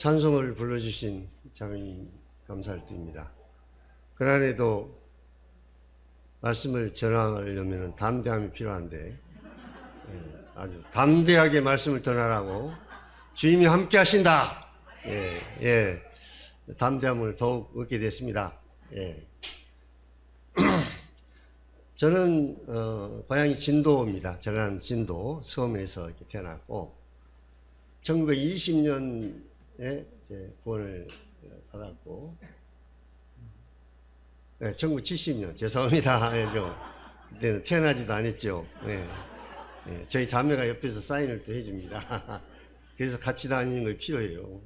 찬송을 불러주신 자매님 감사를 드립니다. 그날에도 말씀을 전하려면 담대함이 필요한데 아주 담대하게 말씀을 전하라고 주님이 함께 하신다. 담대함을 더욱 얻게 됐습니다. 저는 고향이 진도입니다. 전남 진도 섬에서 이렇게 태어났고 1920년에 구원을 받았고 1970년 죄송합니다. 그때는 태어나지도 않았죠. 저희 자매가 옆에서 사인을 또 해줍니다. 그래서 같이 다니는 걸 필요해요.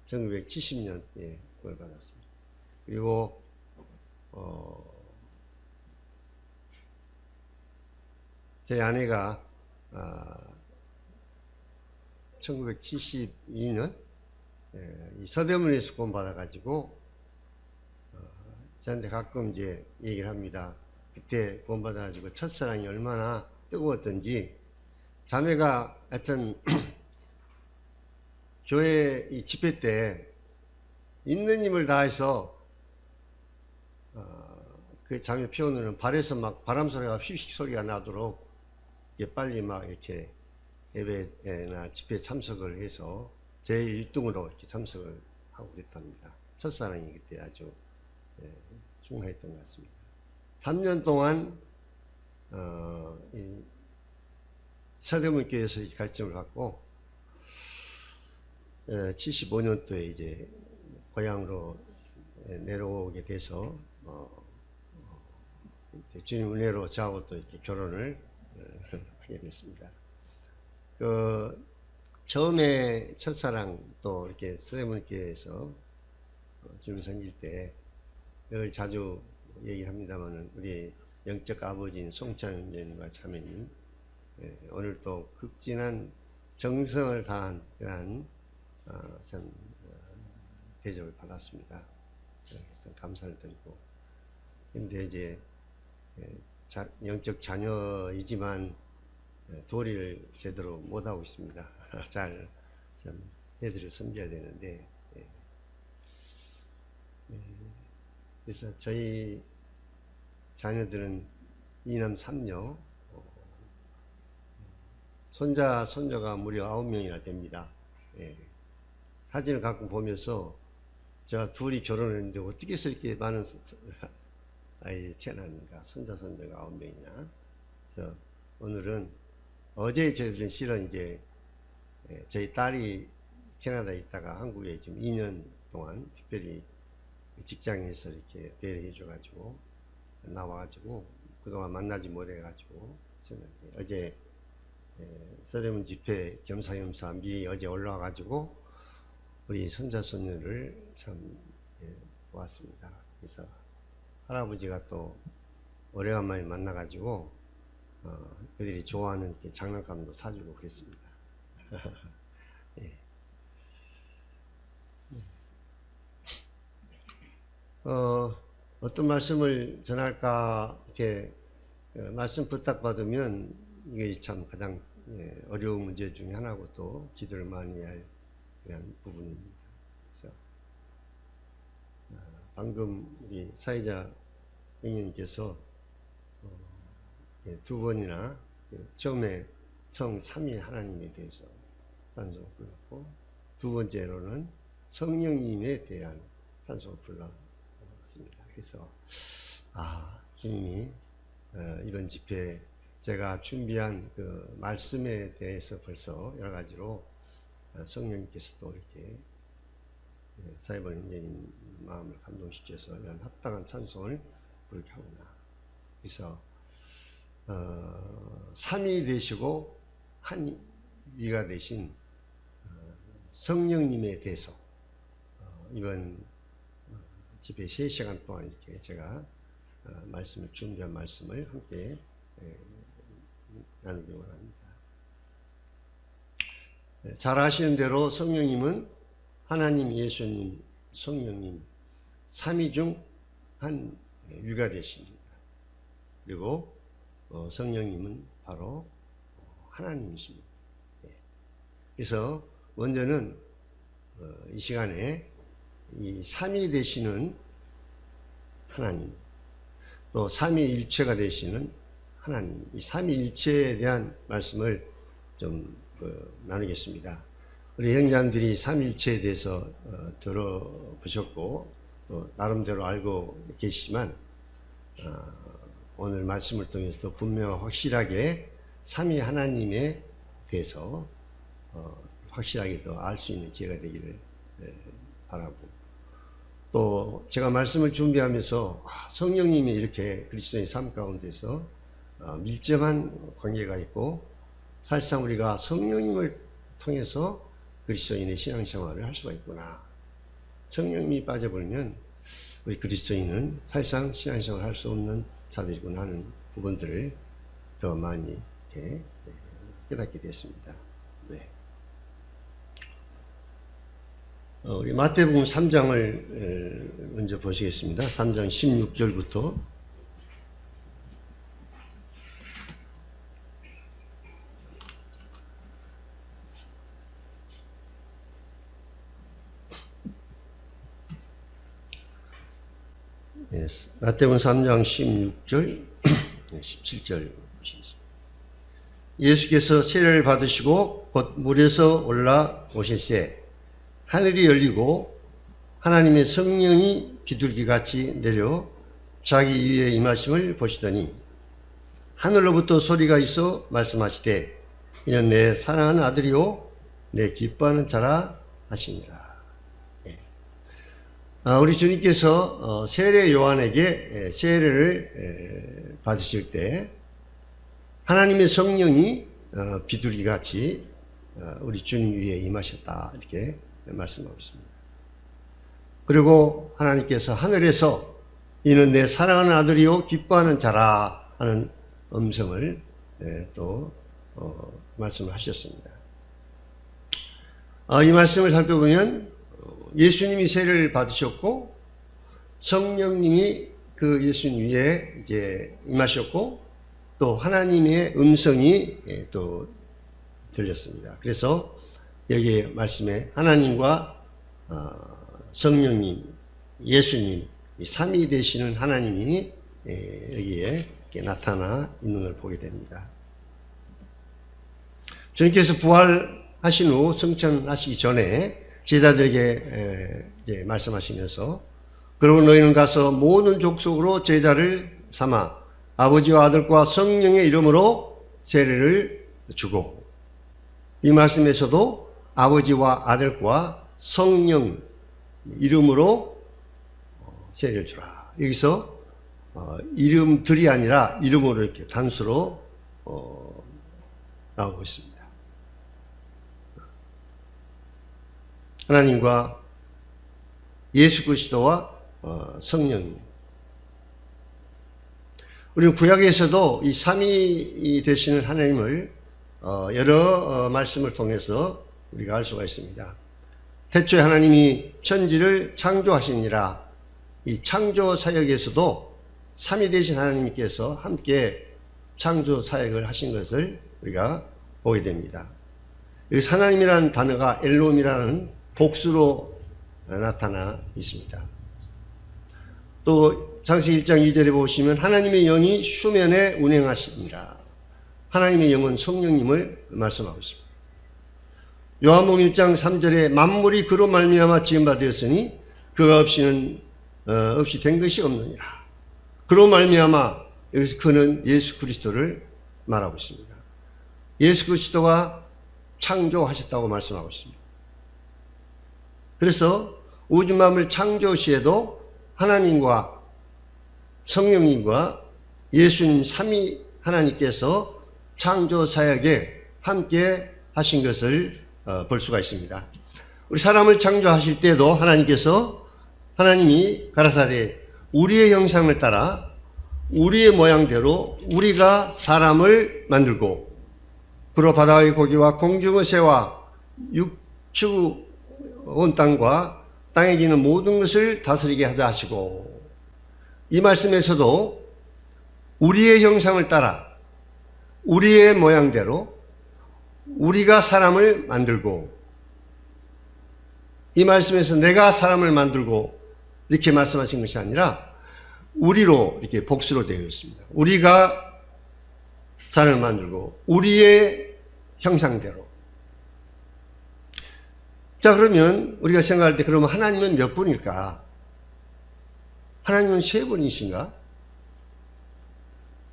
1970년 구원을 받았습니다. 그리고 저희 아내가 1972년 서대문에서 구원 받아가지고 저한테 가끔 이제 얘기를 합니다. 그때 구원 받아가지고 첫사랑이 얼마나 뜨거웠던지. 자매가 하여튼 교회 이 집회 때 있는 힘을 다해서 그 자매 피오는 발에서 막 바람 소리가 휘휘 소리가 나도록 빨리 막 이렇게 예배나 집회에 참석을 해서 제일 1등으로 이렇게 참석을 하고 그랬답니다. 첫사랑이 그때 아주 중요했던 것 같습니다. 3년 동안 서대문교회에서 가르침을 받고 75년도에 이제 고향으로 내려오게 돼서 주님 은혜로 저하고 또 이렇게 결혼을 하게 됐습니다. 처음에 첫사랑 또 이렇게 서대문교회에서 주님 섬길 때 늘 자주 얘기합니다만은 우리 영적 아버지인 송찬 형제님과 자매님 오늘 또 극진한 정성을 다한 그러한 참 대접을 받았습니다. 그래서 감사를 드리고 근데 이제 영적 자녀이지만 도리를 제대로 못하고 있습니다. 잘 애들을 섬겨야 되는데 그래서 저희 자녀들은 2남 3녀 손자 손녀가 무려 9명이나 됩니다. 사진을 가끔 보면서 제가 둘이 결혼했는데 어떻게 해서 이렇게 많은 아이 태어났는가. 손자 손녀가 9명이나. 그래서 오늘은 어제 저희들은 실은 이제 저희 딸이 캐나다에 있다가 한국에 지금 2년 동안 특별히 직장에서 이렇게 배려해 줘가지고 나와가지고 그동안 만나지 못해가지고 어제 서대문 집회 겸사겸사 미리 어제 올라와가지고 우리 손자 손녀를 참 보았습니다. 그래서 할아버지가 또 오래간만에 만나가지고 그들이 좋아하는 장난감도 사주고 그랬습니다. 어떤 말씀을 전할까 이렇게 말씀 부탁받으면 이게 참 가장 어려운 문제 중에 하나고 또 기도를 많이 할 그런 부분입니다. 그래서 방금 우리 사회자 형님께서 두 번이나 처음에 성 삼위 하나님에 대해서 찬송을 불렀고 두 번째로는 성령님에 대한 찬송을 불렀습니다. 그래서 주님이 이번 집회 제가 준비한 그 말씀에 대해서 벌써 여러 가지로 성령님께서 또 이렇게 사회번 형제님 마음을 감동시켜서 이런 합당한 찬송을 부르게 하구나. 그래서 삼위 되시고 한 위가 되신 성령님에 대해서 이번 집회 3시간 동안 이렇게 제가 말씀을 준비한 말씀을 함께 나누기 원합니다. 잘 아시는 대로 성령님은 하나님, 예수님, 성령님 삼위 중 한 위가 되십니다. 그리고 성령님은 바로 하나님이십니다. 그래서 먼저는 이 시간에 이 삼위 되시는 하나님, 또 삼위일체가 되시는 하나님, 이 삼위일체에 대한 말씀을 좀 나누겠습니다. 우리 형제님들이 삼위일체에 대해서 들어보셨고 나름대로 알고 계시지만 오늘 말씀을 통해서 분명하고 확실하게 삼위 하나님에 대해서 확실하게 더 알 수 있는 기회가 되기를 바라고, 또 제가 말씀을 준비하면서 성령님이 이렇게 그리스도의 삶 가운데서 밀접한 관계가 있고 사실상 우리가 성령님을 통해서 그리스도인의 신앙생활을 할 수가 있구나. 성령님이 빠져버리면 우리 그리스도인은 사실상 신앙생활을 할 수 없는 자들이구나 하는 부분들을 더 많이 이렇게 깨닫게 됐습니다. 네. 우리 마태복음 3장을 먼저 보시겠습니다. 3장 16절부터 마태복음 3장 16절 17절 보시겠습니다. 예수께서 세례를 받으시고 곧 물에서 올라오실새 하늘이 열리고 하나님의 성령이 비둘기같이 내려 자기 위에 임하심을 보시더니 하늘로부터 소리가 있어 말씀하시되 이는 내 사랑하는 아들이요 내 기뻐하는 자라 하시니라. 우리 주님께서 세례 요한에게 세례를 받으실 때 하나님의 성령이 비둘기같이 우리 주님 위에 임하셨다 이렇게 말씀하고 있습니다. 그리고 하나님께서 하늘에서 이는 내 사랑하는 아들이요 기뻐하는 자라 하는 음성을 또 말씀을 하셨습니다. 이 말씀을 살펴보면 예수님이 세례를 받으셨고 성령님이 그 예수님 위에 이제 임하셨고 또 하나님의 음성이 또 들렸습니다. 그래서 여기 말씀에 하나님과 성령님, 예수님, 삼위 되시는 하나님이 여기에 나타나 있는 걸 보게 됩니다. 주님께서 부활하신 후 승천하시기 전에 제자들에게 이제 말씀하시면서 그리고 너희는 가서 모든 족속으로 제자를 삼아 아버지와 아들과 성령의 이름으로 세례를 주고, 이 말씀에서도 아버지와 아들과 성령 이름으로 세례를 주라. 여기서 이름들이 아니라 이름으로 이렇게 단수로 나오고 있습니다. 하나님과 예수 그리스도와 성령님. 우리는 구약에서도 이 삼위 되시는 하나님을 여러 말씀을 통해서 우리가 알 수가 있습니다. 태초에 하나님이 천지를 창조하시니라. 이 창조 사역에서도 삼위 되신 하나님께서 함께 창조 사역을 하신 것을 우리가 보게 됩니다. 여기서 하나님이라는 단어가 엘롬이라는 복수로 나타나 있습니다. 또 창세기 1장 2절에 보시면 하나님의 영이 수면에 운행하시니라. 하나님의 영은 성령님을 말씀하고 있습니다. 요한복음 1장 3절에 만물이 그로 말미암아 지은 바 되었으니 그가 없이 된 것이 없느니라. 그로 말미암아, 여기서 그는 예수 그리스도를 말하고 있습니다. 예수 그리스도가 창조하셨다고 말씀하고 있습니다. 그래서 우주만물 창조 시에도 하나님과 성령님과 예수님 삼위 하나님께서 창조 사역에 함께 하신 것을 볼 수가 있습니다. 우리 사람을 창조하실 때도 하나님이 가라사대 우리의 형상을 따라 우리의 모양대로 우리가 사람을 만들고 그로 바다의 고기와 공중의 새와 육축 온 땅과 땅에 기는 모든 것을 다스리게 하자 하시고, 이 말씀에서도 우리의 형상을 따라 우리의 모양대로 우리가 사람을 만들고, 이 말씀에서 내가 사람을 만들고 이렇게 말씀하신 것이 아니라 우리로 이렇게 복수로 되어 있습니다. 우리가 사람을 만들고 우리의 형상대로. 자, 그러면 우리가 생각할 때 그러면 하나님은 몇 분일까? 하나님은 세 분이신가?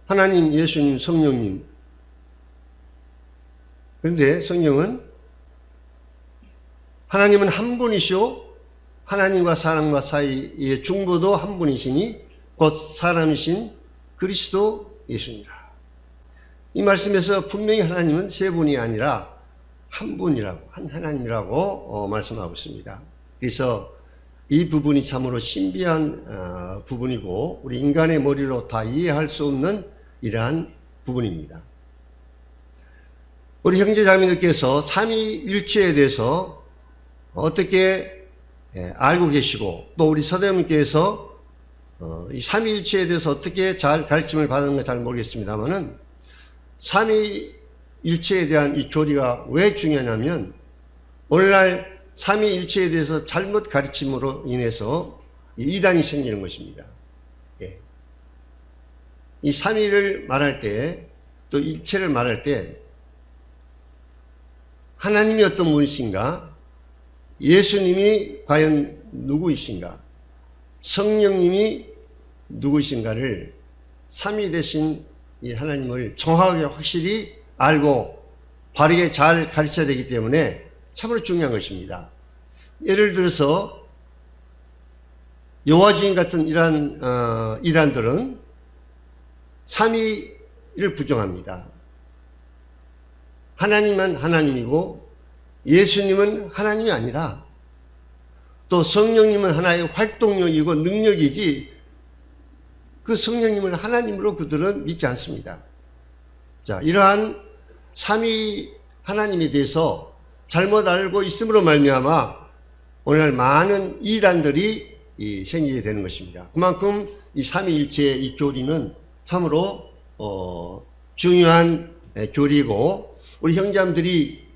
하나님, 예수님, 성령님. 그런데 성령은 하나님은 한 분이시오. 하나님과 사람과 사이의 중보도 한 분이시니 곧 사람이신 그리스도 예수니라. 이 말씀에서 분명히 하나님은 세 분이 아니라 한 분이라고, 한 하나님이라고 말씀하고 있습니다. 그래서 이 부분이 참으로 신비한 부분이고 우리 인간의 머리로 다 이해할 수 없는 이러한 부분입니다. 우리 형제자매들께서 삼위일체에 대해서 어떻게 알고 계시고 또 우리 서대문께서 이 삼위일체에 대해서 어떻게 잘 가르침을 받았는가 잘 모르겠습니다만은 삼위일체에 대한 이 교리가 왜 중요하냐면 오늘날 삼위일체에 대해서 잘못 가르침으로 인해서 이단이 생기는 것입니다. 예. 이 삼위를 말할 때 또 일체를 말할 때 하나님이 어떤 분이신가? 예수님이 과연 누구이신가? 성령님이 누구이신가를 삼위 되신 이 하나님을 정확하게 확실히 알고 바르게 잘 가르쳐야 되기 때문에 참으로 중요한 것입니다. 예를 들어서 여호와 주인 같은 이란들은 삼위를 부정합니다. 하나님만 하나님이고 예수님은 하나님이 아니라 또 성령님은 하나의 활동력이고 능력이지 그 성령님을 하나님으로 그들은 믿지 않습니다. 자, 이러한 삼위 하나님에 대해서 잘못 알고 있음으로 말미암아 오늘날 많은 이단들이 생기게 되는 것입니다. 그만큼 이 삼위일체의 이 교리는 참으로 중요한 교리고 우리 형제자매들이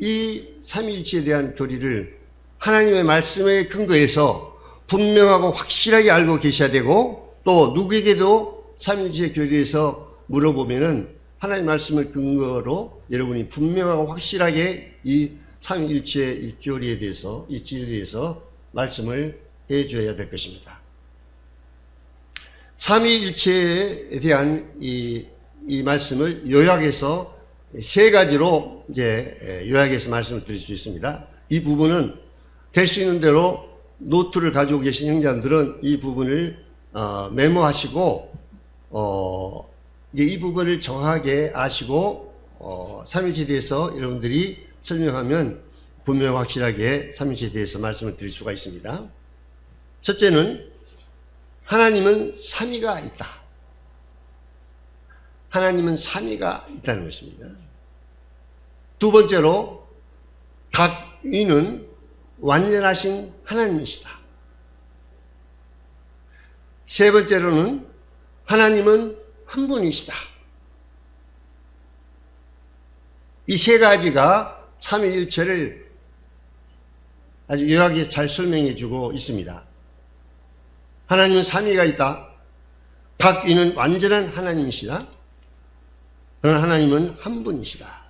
이 삼위일체에 대한 교리를 하나님의 말씀에 근거해서 분명하고 확실하게 알고 계셔야 되고 또 누구에게도 삼위일체 교리에서 물어보면은 하나님의 말씀을 근거로 여러분이 분명하고 확실하게 이 삼위일체 이 교리에 대해서 이 진리에 대해서 말씀을 해줘야 될 것입니다. 삼위일체에 대한 이 말씀을 요약해서 세 가지로 이제 요약해서 말씀을 드릴 수 있습니다. 이 부분은 될 수 있는 대로 노트를 가지고 계신 형제들은 이 부분을 메모하시고 이제 이 부분을 정확하게 아시고 삼위일체에 대해서 여러분들이 설명하면 분명 확실하게 삼위일체에 대해서 말씀을 드릴 수가 있습니다. 첫째는 하나님은 삼위가 있다. 하나님은 삼위가 있다는 것입니다. 두 번째로 각 위는 완전하신 하나님이시다. 세 번째로는 하나님은 한 분이시다. 이 세 가지가 삼위일체를 아주 요약해서 잘 설명해 주고 있습니다. 하나님은 삼위가 있다. 각 위는 완전한 하나님이시다. 그러나 하나님은 한 분이시다.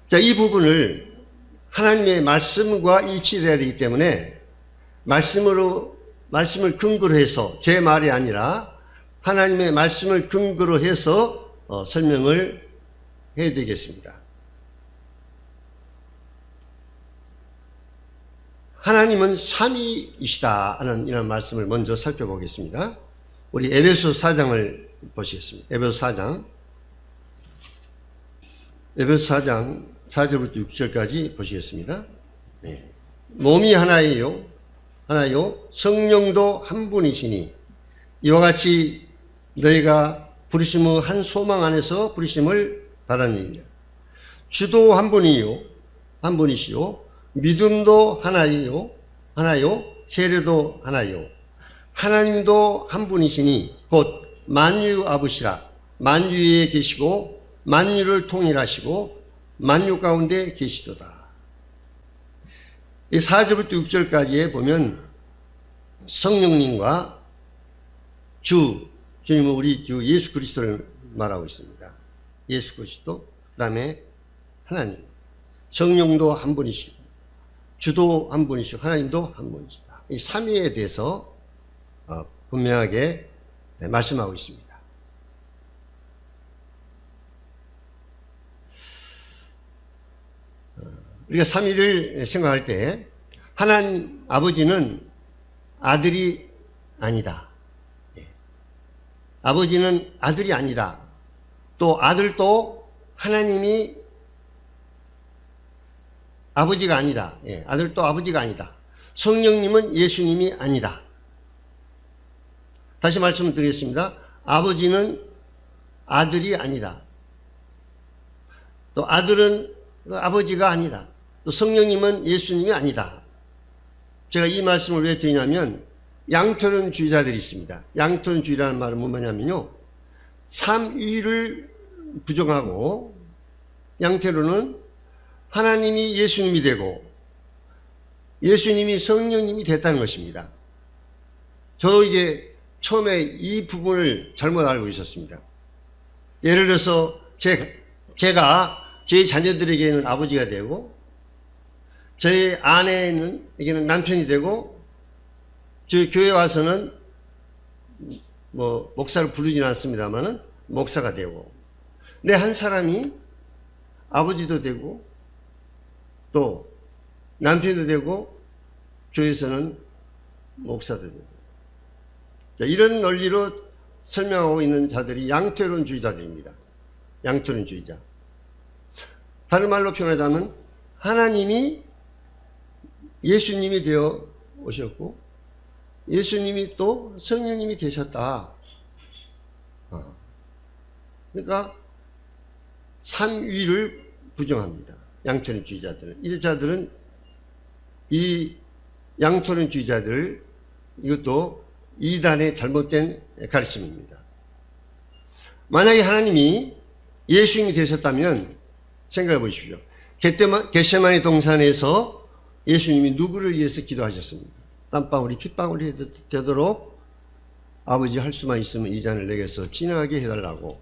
자, 이 부분을 하나님의 말씀과 일치해야 되기 때문에 말씀을 근거로 해서 제 말이 아니라 하나님의 말씀을 근거로 해서 설명을 해야 되겠습니다. 하나님은 삼위이시다 하는 이런 말씀을 먼저 살펴보겠습니다. 우리 에베소 4장을 보시겠습니다. 에베소 4장 4절부터 6절까지 보시겠습니다. 네. 몸이 하나요 성령도 한 분이시니 이와 같이 너희가 부르심의 한 소망 안에서 부르심을 받았느니라. 주도 한 분이시요 믿음도 하나요 세례도 하나요 하나님도 한 분이시니 곧 만유 아버지라 만유에 계시고 만유를 통일하시고 만유 가운데 계시도다. 이 4절부터 6절까지에 보면 성령님과 주님은 우리 주 예수 그리스도를 말하고 있습니다. 예수 그리스도, 그 다음에 하나님. 성령도 한 분이시고, 주도 한 분이시고, 하나님도 한 분이시다. 이 삼위에 대해서 분명하게 말씀하고 있습니다. 우리가 삼위를 생각할 때 하나님 아버지는 아들이 아니다. 아버지는 아들이 아니다. 또 아들도 하나님이 아버지가 아니다. 아들도 아버지가 아니다. 성령님은 예수님이 아니다. 다시 말씀드리겠습니다. 아버지는 아들이 아니다. 또 아들은 아버지가 아니다. 또 성령님은 예수님이 아니다. 제가 이 말씀을 왜 드리냐면 양토론주의자들이 있습니다. 양토론주의라는 말은 뭐냐면요, 삼위를 부정하고 양태로는 하나님이 예수님이 되고 예수님이 성령님이 됐다는 것입니다. 저도 이제 처음에 이 부분을 잘못 알고 있었습니다. 예를 들어서 제가 저희 자녀들에게는 아버지가 되고 저희 아내에게는 남편이 되고 저희 교회 와서는 뭐 목사를 부르지는 않습니다만은 목사가 되고, 내 한 사람이 아버지도 되고 또 남편도 되고 교회에서는 목사도 되고, 이런 논리로 설명하고 있는 자들이 양태론주의자들입니다. 양태론주의자. 다른 말로 표현하자면 하나님이 예수님이 되어 오셨고 예수님이 또 성령님이 되셨다. 그러니까 삼위를 부정합니다. 양토론주의자들은. 이 자들은 이 양토론주의자들, 이것도 이단의 잘못된 가르침입니다. 만약에 하나님이 예수님이 되셨다면 생각해 보십시오. 겟세마네 동산에서 예수님이 누구를 위해서 기도하셨습니까? 땀방울이 핏방울이 되도록 아버지 할 수만 있으면 이 잔을 내게서 진하게 해달라고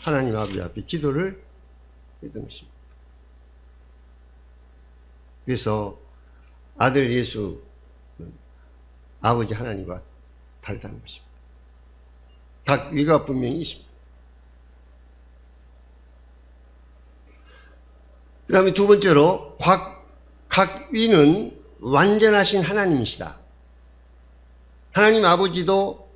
하나님 아버지 앞에 기도를 했던 것입니다. 그래서 아들 예수는 아버지 하나님과 다르다는 것입니다. 각 위가 분명히 있습니다. 그 다음에 두 번째로 각 위는 완전하신 하나님이시다. 하나님 아버지도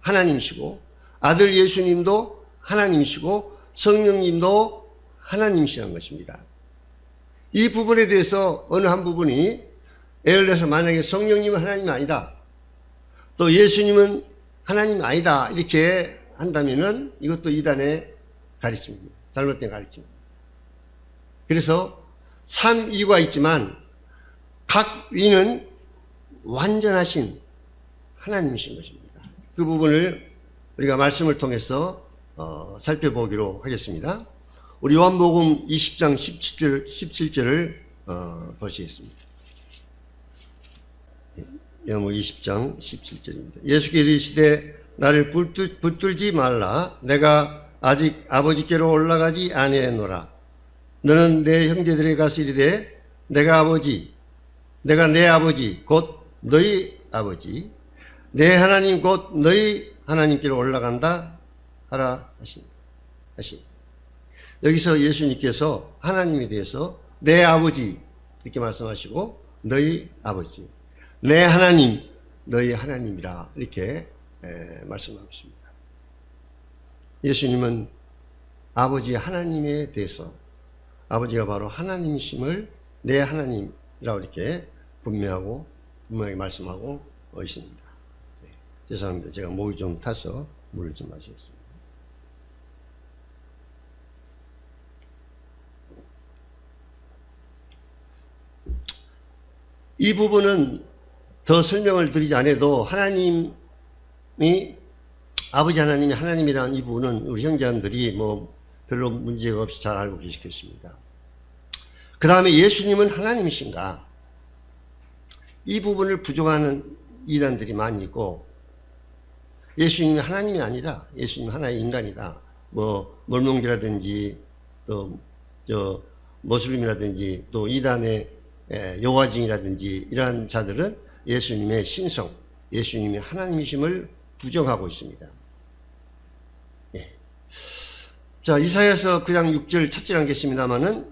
하나님이시고 아들 예수님도 하나님이시고 성령님도 하나님이시라는 것입니다. 이 부분에 대해서 어느 한 부분이 예를 들어서 만약에 성령님은 하나님이 아니다, 또 예수님은 하나님이 아니다 이렇게 한다면은 이것도 이단의 가르침입니다. 잘못된 가르침입니다. 그래서 삼위가 있지만 각 위는 완전하신 하나님이신 것입니다. 그 부분을 우리가 말씀을 통해서 살펴보기로 하겠습니다. 우리 요한복음 20장 17절을 보시겠습니다. 요한복음 20장 17절입니다. 예수께서 이르시되 나를 붙들지 말라. 내가 아직 아버지께로 올라가지 아니하노라. 너는 내 형제들에게 가서 이르되 내가 내 아버지 곧 너희 아버지 내 하나님 곧 너희 하나님께로 올라간다 하라 하시니. 여기서 예수님께서 하나님에 대해서 내 아버지 이렇게 말씀하시고 너희 아버지 내 하나님 너희 하나님이라 이렇게 말씀하고 있습니다. 예수님은 아버지 하나님에 대해서 아버지가 바로 하나님이심을 내 하나님이라고 이렇게 분명하게 말씀하고 있습니다. 네, 죄송합니다. 제가 목이 좀 타서 물을 좀 마시겠습니다. 이 부분은 더 설명을 드리지 않아도 아버지 하나님이 하나님이라는 이 부분은 우리 형제들이 뭐 별로 문제가 없이 잘 알고 계실 것입니다. 그 다음에 예수님은 하나님이신가? 이 부분을 부정하는 이단들이 많이 있고, 예수님이 하나님이 아니다. 예수님 하나의 인간이다. 뭐 몰몬교라든지 또 모슬림이라든지 또 이단의 여호와증이라든지 이러한 자들은 예수님의 신성, 예수님이 하나님이심을 부정하고 있습니다. 예. 자, 이사야서 9장 6절 찾지 않겠습니다만은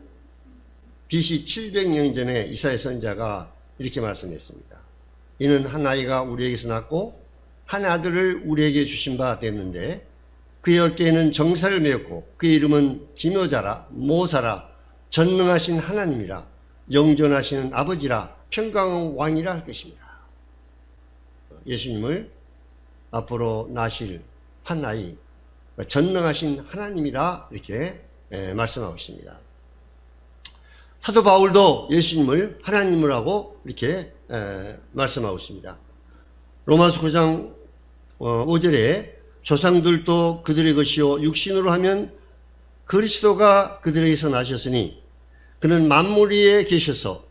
BC 700년 전에 이사야 선지자가 이렇게 말씀했습니다. 이는 한 아이가 우리에게서 낳고 한 아들을 우리에게 주신 바 됐는데 그의 어깨에는 정사를 메었고 그의 이름은 기묘자라 모사라 전능하신 하나님이라 영존하시는 아버지라 평강한 왕이라 할 것입니다. 예수님을 앞으로 나실 한 아이, 전능하신 하나님이라 이렇게 말씀하고 있습니다. 사도 바울도 예수님을 하나님이라고 이렇게 말씀하고 있습니다. 로마서 9장 5절에 조상들도 그들의 것이요 육신으로 하면 그리스도가 그들에게서 나셨으니 그는 만물 위에 계셔서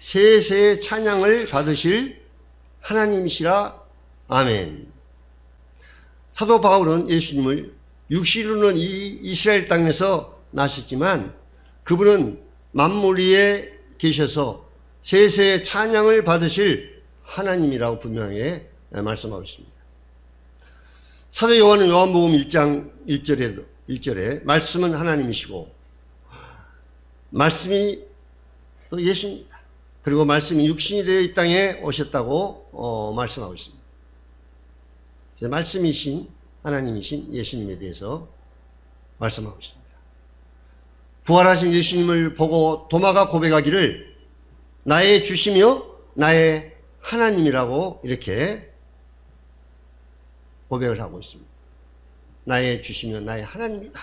세세의 찬양을 받으실 하나님이시라. 아멘. 사도 바울은 예수님을 육신으로는 이 이스라엘 땅에서 나셨지만 그분은 만물 위에 계셔서 세세의 찬양을 받으실 하나님이라고 분명히 말씀하고 있습니다. 사도 요한은 요한복음 1장 1절에 말씀은 하나님이시고 말씀이 또 예수입니다. 그리고 말씀이 육신이 되어 이 땅에 오셨다고 말씀하고 있습니다. 그래서 말씀이신 하나님이신 예수님에 대해서 말씀하고 있습니다. 부활하신 예수님을 보고 도마가 고백하기를 나의 주시며 나의 하나님이라고 이렇게 고백을 하고 있습니다. 나의 주시며 나의 하나님이다.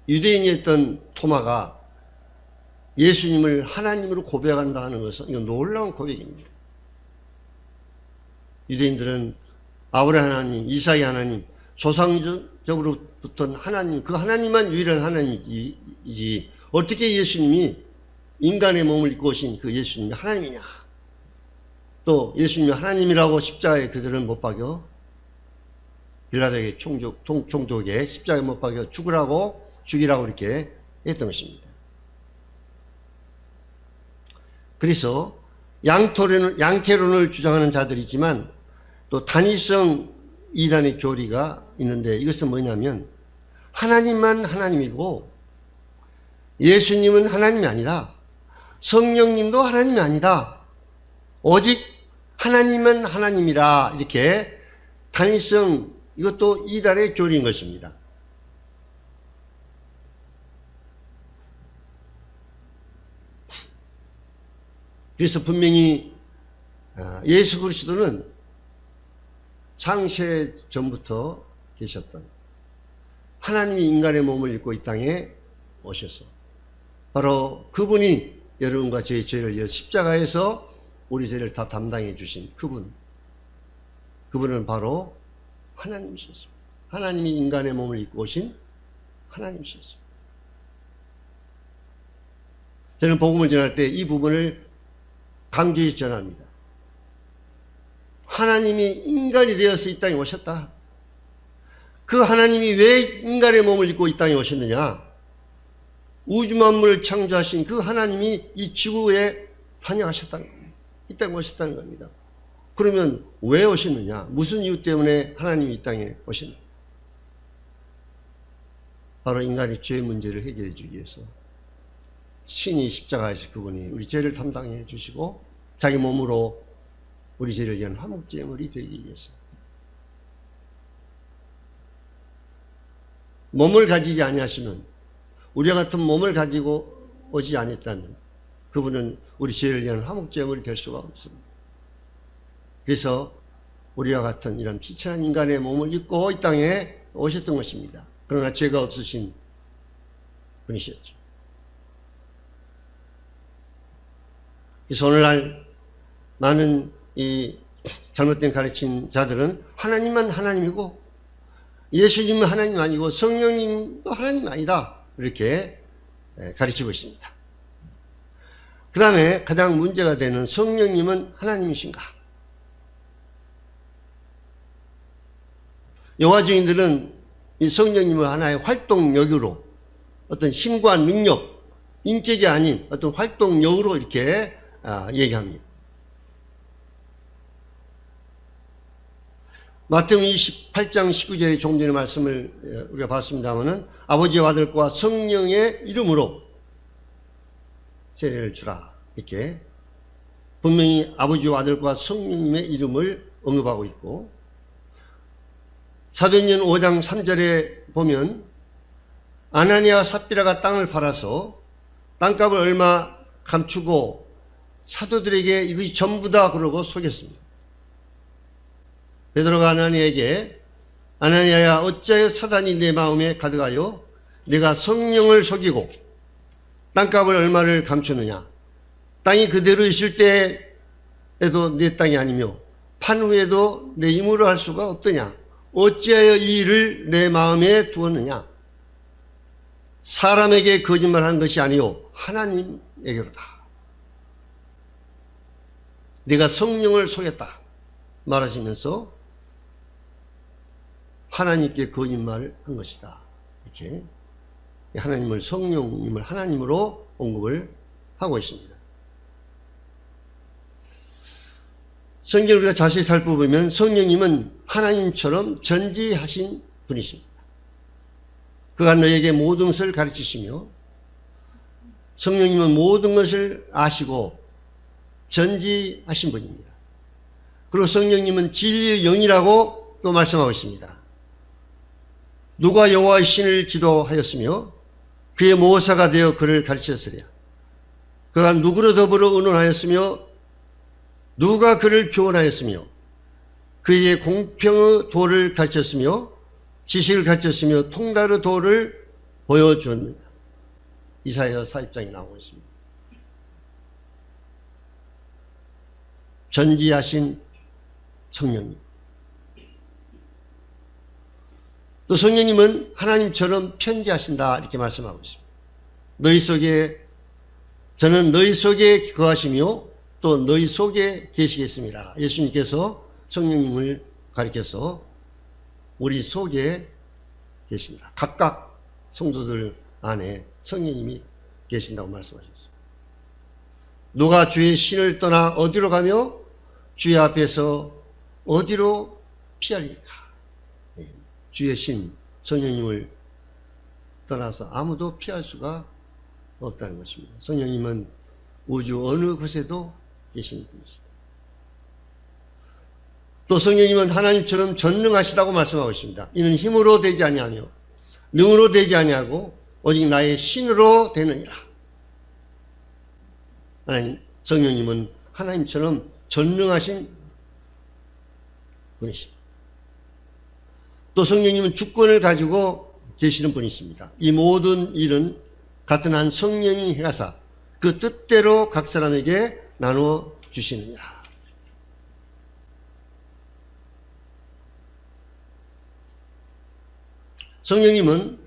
유대인이었던 토마가 예수님을 하나님으로 고백한다 하는 것은 이건 놀라운 고백입니다. 유대인들은 아브라함 하나님, 이삭의 하나님, 조상적으로부터 하나님, 그 하나님만 유일한 하나님이지 어떻게 예수님이 인간의 몸을 입고 오신 그 예수님이 하나님이냐. 또 예수님이 하나님이라고 십자가에 그들은 못 박여 빌라도에게 총독에 십자가에 못 박여 죽이라고 이렇게 했던 것입니다. 그래서 양태론을 주장하는 자들이지만 또 단위성 이단의 교리가 있는데 이것은 뭐냐면 하나님만 하나님이고 예수님은 하나님이 아니다. 성령님도 하나님이 아니다. 오직 하나님은 하나님이라 이렇게 단위성 이것도 이단의 교리인 것입니다. 그래서 분명히 예수 그리스도는 창세 전부터 계셨던 하나님이 인간의 몸을 입고 이 땅에 오셔서 바로 그분이 여러분과 저의 죄를 위해 십자가에서 우리 죄를 다 담당해 주신 그분은 바로 하나님이셨습니다. 하나님이 인간의 몸을 입고 오신 하나님이셨습니다. 저는 복음을 전할 때 이 부분을 강조해서 전합니다. 하나님이 인간이 되어서 이 땅에 오셨다. 그 하나님이 왜 인간의 몸을 입고 이 땅에 오셨느냐? 우주 만물을 창조하신 그 하나님이 이 지구에 다녀가셨다는 겁니다. 이 땅에 오셨다는 겁니다. 그러면 왜 오셨느냐? 무슨 이유 때문에 하나님이 이 땅에 오셨느냐? 바로 인간의 죄 문제를 해결해 주기 위해서 신이 십자가에서 그분이 우리 죄를 담당해 주시고 자기 몸으로 우리 죄를 위한 화목제물이 되기 위해서 몸을 가지지 아니하시면 우리와 같은 몸을 가지고 오지 않았다면 그분은 우리 죄를 위한 화목제물이 될 수가 없습니다. 그래서 우리와 같은 이런 비천한 인간의 몸을 입고 이 땅에 오셨던 것입니다. 그러나 죄가 없으신 분이셨죠. 그래서 오늘날 많은 이 잘못된 가르친 자들은 하나님만 하나님이고 예수님은 하나님 아니고 성령님도 하나님 아니다. 이렇게 가르치고 있습니다. 그 다음에 가장 문제가 되는 성령님은 하나님이신가? 여호와 증인들은 이 성령님을 하나의 활동력으로 어떤 힘과 능력, 인격이 아닌 어떤 활동력으로 이렇게 얘기합니다. 마태복음 28장 19절의 조금 전에 말씀을 우리가 봤습니다마는 아버지와 아들과 성령의 이름으로 세례를 주라. 이렇게 분명히 아버지와 아들과 성령님의 이름을 언급하고 있고, 사도행전 5장 3절에 보면 아나니아와 삽비라가 땅을 팔아서 땅값을 얼마 감추고 사도들에게 이것이 전부다 그러고 속였습니다. 베드로가 아나니아에게 아나니아야 어찌하여 사단이 내 마음에 가득하여 내가 성령을 속이고 땅값을 얼마를 감추느냐. 땅이 그대로 있을 때에도 내 땅이 아니며 판 후에도 내 힘으로 할 수가 없더냐. 어찌하여 이 일을 내 마음에 두었느냐. 사람에게 거짓말한 것이 아니요 하나님에게로다. 내가 성령을 속였다 말하시면서 하나님께 거짓말을 한 것이다. 이렇게 하나님을, 성령님을 하나님으로 언급을 하고 있습니다. 성경을 우리가 자세히 살펴보면 성령님은 하나님처럼 전지하신 분이십니다. 그가 너에게 모든 것을 가르치시며, 성령님은 모든 것을 아시고 전지하신 분입니다. 그리고 성령님은 진리의 영이라고 또 말씀하고 있습니다. 누가 여호와의 신을 지도하였으며 그의 모사가 되어 그를 가르쳤으랴. 그가 누구로 더불어 의논하였으며 누가 그를 교훈하였으며 그에게 공평의 도를 가르쳤으며 지식을 가르쳤으며 통달의 도를 보여주었느냐. 이사야 40장에 나오고 있습니다. 전지하신 성령님. 또 성령님은 하나님처럼 편지하신다 이렇게 말씀하고 있습니다. 너희 속에, 저는 너희 속에 거하시며 또 너희 속에 계시겠습니다. 예수님께서 성령님을 가리켜서 우리 속에 계신다. 각각 성도들 안에 성령님이 계신다고 말씀하셨습니다. 누가 주의 신을 떠나 어디로 가며 주의 앞에서 어디로 피하리까? 주의 신, 성령님을 떠나서 아무도 피할 수가 없다는 것입니다. 성령님은 우주 어느 곳에도 계신 분이십니다. 또 성령님은 하나님처럼 전능하시다고 말씀하고 있습니다. 이는 힘으로 되지 아니하며 능으로 되지 아니하고 오직 나의 신으로 되느니라. 성령님은 하나님처럼 전능하신 분이십니다. 또 성령님은 주권을 가지고 계시는 분이십니다. 이 모든 일은 같은 한 성령이 행하사 그 뜻대로 각 사람에게 나누어 주시느니라. 성령님은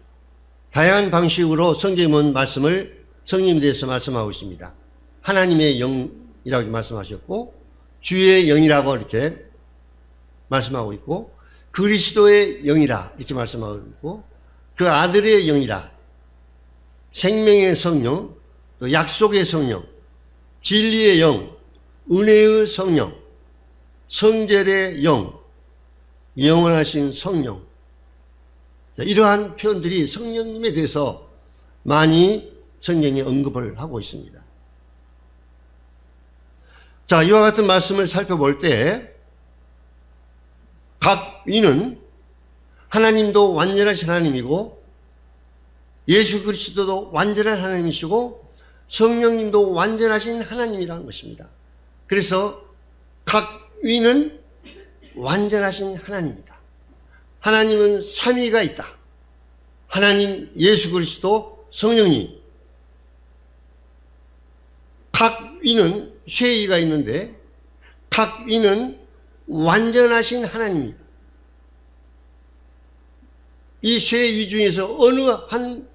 다양한 방식으로 성경의 말씀을 성령님에 대해서 말씀하고 있습니다. 하나님의 영이라고 말씀하셨고 주의 영이라고 이렇게 말씀하고 있고 그리스도의 영이라 이렇게 말씀하고 있고 그 아들의 영이라, 생명의 성령, 또 약속의 성령, 진리의 영, 은혜의 성령, 성결의 영, 영원하신 성령. 이러한 표현들이 성령님에 대해서 많이 성경에 언급을 하고 있습니다. 자, 이와 같은 말씀을 살펴볼 때 각 위는 하나님도 완전하신 하나님이고 예수 그리스도도 완전한 하나님이시고 성령님도 완전하신 하나님이라는 것입니다. 그래서 각 위는 완전하신 하나님이다. 하나님은 삼위가 있다. 하나님, 예수 그리스도, 성령님. 각 위는 쇠위가 있는데 각 위는 완전하신 하나님이다. 이 세 위 중에서 어느 한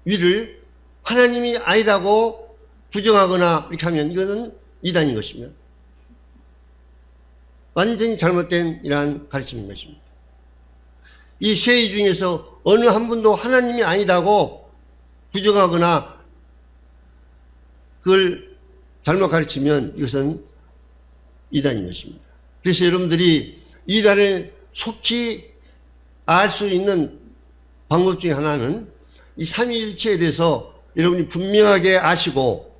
위를 하나님이 아니다고 부정하거나 이렇게 하면 이거는 이단인 것입니다. 완전히 잘못된 이러한 가르침인 것입니다. 이 세 위 중에서 어느 한 분도 하나님이 아니다고 부정하거나 그걸 잘못 가르치면 이것은 이단인 것입니다. 그래서 여러분들이 이단을 속히 알 수 있는 방법 중에 하나는 이 삼위일체에 대해서 여러분이 분명하게 아시고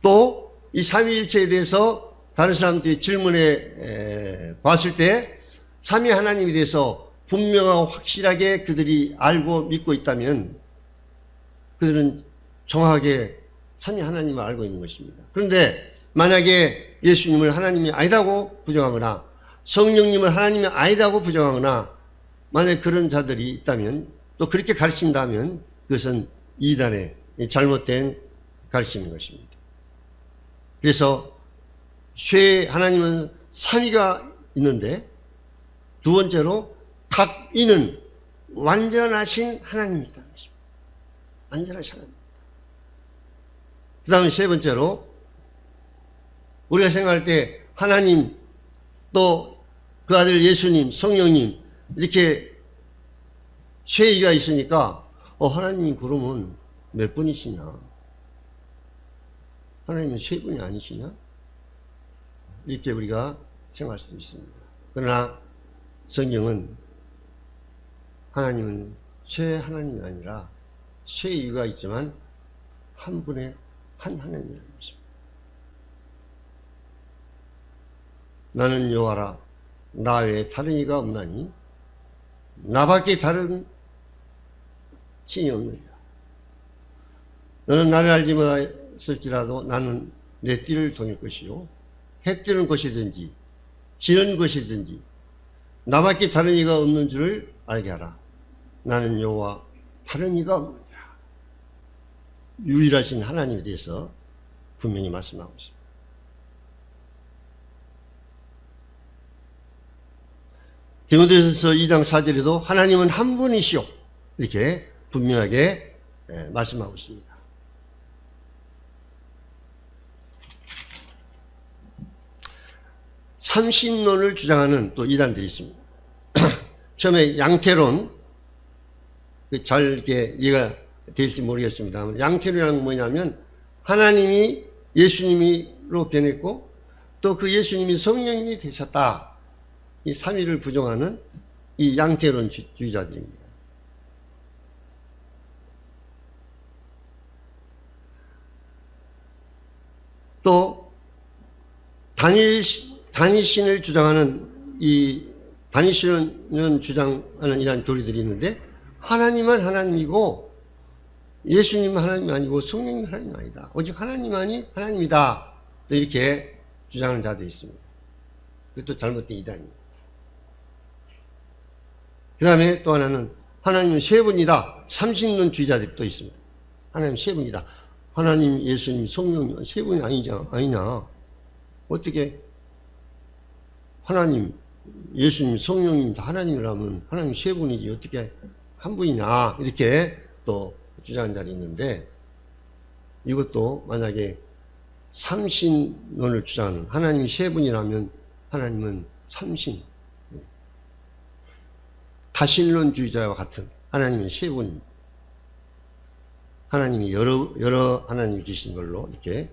또 이 삼위일체에 대해서 다른 사람들이 질문해 봤을 때 삼위 하나님에 대해서 분명하고 확실하게 그들이 알고 믿고 있다면 그들은 정확하게 삼위 하나님을 알고 있는 것입니다. 그런데 만약에 예수님을 하나님이 아니다고 부정하거나 성령님을 하나님이 아니다고 부정하거나 만약에 그런 자들이 있다면 또 그렇게 가르친다면 그것은 이단의 잘못된 가르침인 것입니다. 그래서 쇠 하나님은 삼위가 있는데 두 번째로 각 이는 완전하신 하나님이라는 것입니다. 완전하신 하나님. 그 다음에 세 번째로 우리가 생각할 때 하나님 또 그 아들 예수님 성령님 이렇게 쇠이가 있으니까 하나님 그러면 몇 분이시냐? 하나님은 세 분이 아니시냐? 이렇게 우리가 생각할 수도 있습니다. 그러나 성경은 하나님은 세 하나님이 아니라 세 이유가 있지만 한 분의 한 하나님이라는 것입니다. 나는 여호와라 나 외에 다른 이가 없나니 나밖에 다른 신이 없느니라. 너는 나를 알지 못했을지라도 나는 내 띠를 동일 것이요 해 뜨는 것이든지 지는 것이든지 나밖에 다른 이가 없는 줄을 알게 하라. 나는 여호와 다른 이가 없느니라. 유일하신 하나님에 대해서 분명히 말씀하고 있습니다. 디모데전서 2장 4절에도 하나님은 한 분이시오 이렇게 분명하게 말씀하고 있습니다. 삼신론을 주장하는 또 이단들이 있습니다. 처음에 양태론 잘 이렇게 이해가 될지 모르겠습니다. 양태론이라는 건 뭐냐면 하나님이 예수님으로 변했고 또 그 예수님이 성령님이 되셨다. 이 삼위를 부정하는 이 양태론 주의자들입니다. 또 단일신을 주장하는 이 단일신을 주장하는 이러한 교리들이 있는데 하나님은 하나님이고 예수님은 하나님이 아니고 성령님은 하나님이 아니다. 오직 하나님만이 하나님이다. 또 이렇게 주장하는 자들이 있습니다. 그것도 잘못된 이단입니다. 그 다음에 또 하나는 하나님은 세 분이다. 삼신론 주의자들이 또 있습니다. 하나님 세 분이다. 하나님, 예수님, 성령님 세 분이 아니냐. 어떻게 하나님, 예수님, 성령님 다 하나님이라면 하나님 세 분이지 어떻게 한 분이냐. 이렇게 또 주장하는 자들이 있는데 이것도 만약에 삼신론을 주장하는 하나님이 세 분이라면 하나님은 삼신 다신론주의자와 같은 하나님은 세 분, 하나님이 여러 하나님이 계신 걸로 이렇게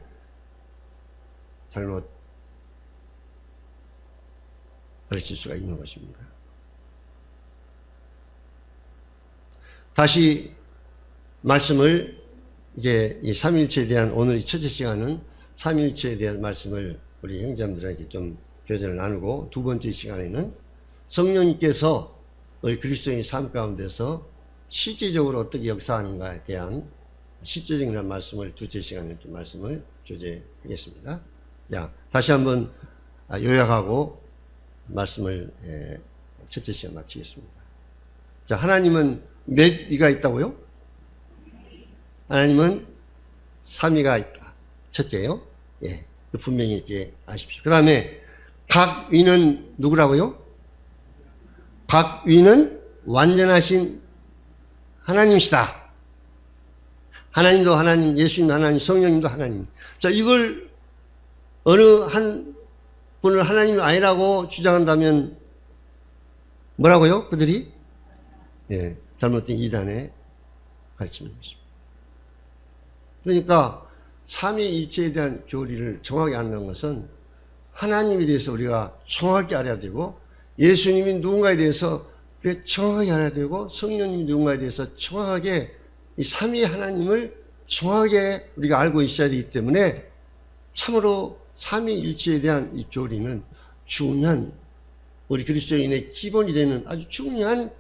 잘못 가르칠 수가 있는 것입니다. 다시 말씀을 이제 이 삼위일체에 대한 오늘 이 첫째 시간은 삼위일체에 대한 말씀을 우리 형제님들에게 좀 교제를 나누고 두 번째 시간에는 성령님께서 우리 그리스도인의 삶 가운데서 실제적으로 어떻게 역사하는가에 대한 실제적인 말씀을 둘째 시간에 좀 말씀을 교제하겠습니다. 자, 다시 한번 요약하고 말씀을 첫째 시간 마치겠습니다. 자, 하나님은 몇 위가 있다고요? 하나님은 삼위가 있다. 첫째요. 예, 분명히 이렇게 아십시오. 그 다음에 각 위는 누구라고요? 각 위는 완전하신 하나님이시다. 하나님도 하나님, 예수님도 하나님, 성령님도 하나님. 자, 이걸 어느 한 분을 하나님이 아니라고 주장한다면 뭐라고요? 그들이? 예, 잘못된 이단의 가르침인 것입니다. 그러니까 삼위일체에 대한 교리를 정확히 안다는 것은 하나님에 대해서 우리가 정확히 알아야 되고, 예수님이 누군가에 대해서 우리가 정확하게 알아야 되고, 성령님이 누군가에 대해서 정확하게 이 삼위 하나님을 정확하게 우리가 알고 있어야 되기 때문에 참으로 삼위일체에 대한 이 교리는 중요한, 우리 그리스도인의 기본이 되는 아주 중요한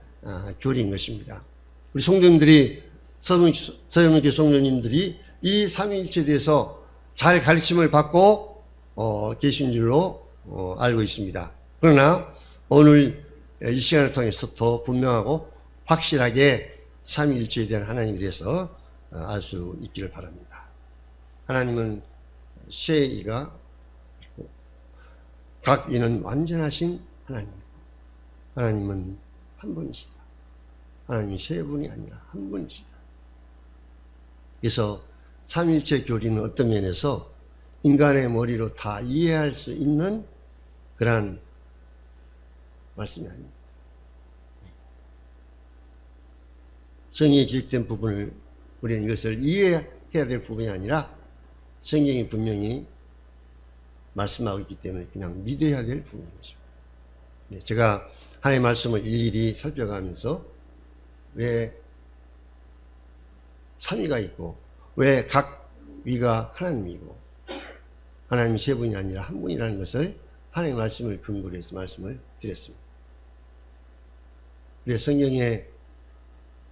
교리인 것입니다. 우리 성도님들이, 서영교회 성도님들이 이 삼위일체에 대해서 잘 가르침을 받고 계신 줄로 알고 있습니다. 그러나 오늘 이 시간을 통해서 더 분명하고 확실하게 삼위일체에 대한 하나님에 대해서 알 수 있기를 바랍니다. 하나님은 세 이가 있고 각 이는 완전하신 하나님이고, 하나님은 한 분이시다. 하나님이 세 분이 아니라 한 분이시다. 그래서 삼위일체 교리는 어떤 면에서 인간의 머리로 다 이해할 수 있는 그러한 말씀이 아닙니다. 성경에 기록된 부분을 우리는 이것을 이해해야 될 부분이 아니라 성경이 분명히 말씀하고 있기 때문에 그냥 믿어야 될 부분인 것입니다. 네, 제가 하나님의 말씀을 일일이 살펴가면서 왜 삼위가 있고 왜 각 위가 하나님이고 하나님이 세 분이 아니라 한 분이라는 것을 하나님의 말씀을 근거로 해서 말씀을 드렸습니다. 그래서 성경에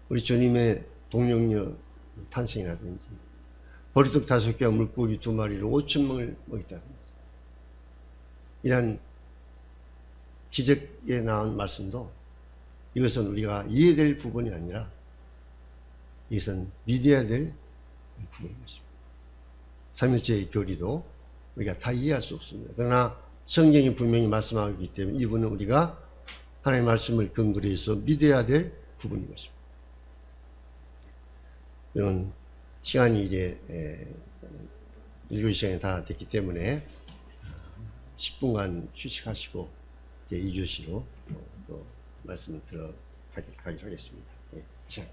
우리 주님의 동력녀 탄생이라든지 보리떡 5개와 물고기 2마리로 5,000명을 먹였다든지 이런 기적에 나온 말씀도 이것은 우리가 이해될 부분이 아니라 이것은 믿어야 될 부분인 것입니다. 삼일체의 교리도 우리가 다 이해할 수 없습니다. 그러나 성경이 분명히 말씀하고 있기 때문에 이분은 우리가 하나님의 말씀을 근거로 해서 믿어야 될 부분인 것입니다. 이런 시간이 이제 1교시 시간이 다 됐기 때문에 10분간 휴식하시고 이제 2교시로 또 말씀을 들어가도록 하겠습니다. 예, 시작.